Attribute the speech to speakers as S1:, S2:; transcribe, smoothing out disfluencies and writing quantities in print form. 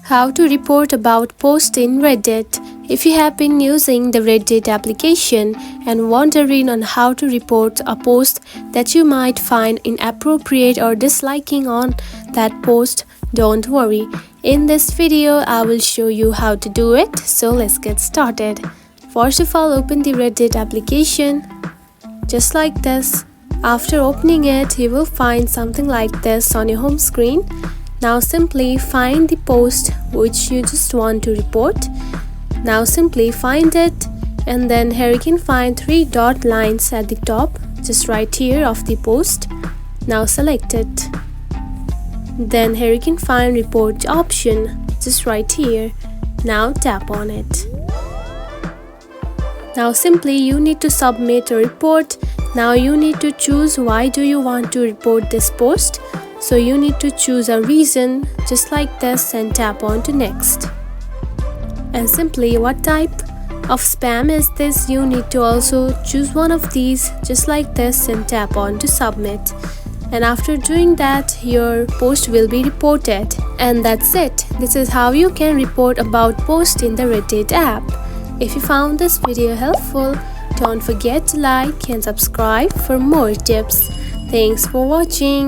S1: How to report about post in Reddit. If you have been using the Reddit application and wondering on how to report a post that you might find inappropriate or disliking on that post, don't worry. In this video, I will show you how to do it. So let's get started. First of all, open the Reddit application just like this. After opening it, you will find something like this on your home screen. Now simply find the post which you just want to report. Now simply find it, and then here you can find three dot lines at the top, just right here of the post. Now select it. Then here you can find report option, just right here. Now tap on it. Now simply you need to submit a report. Now you need to choose why do you want to report this post. So you need to choose a reason just like this and tap on to next. And simply what type of spam is this, you need to also choose one of these just like this and tap on to submit. And after doing that, your post will be reported. And that's it. This is how you can report about post in the Reddit app. If you found this video helpful, don't forget to like and subscribe for more tips. Thanks for watching.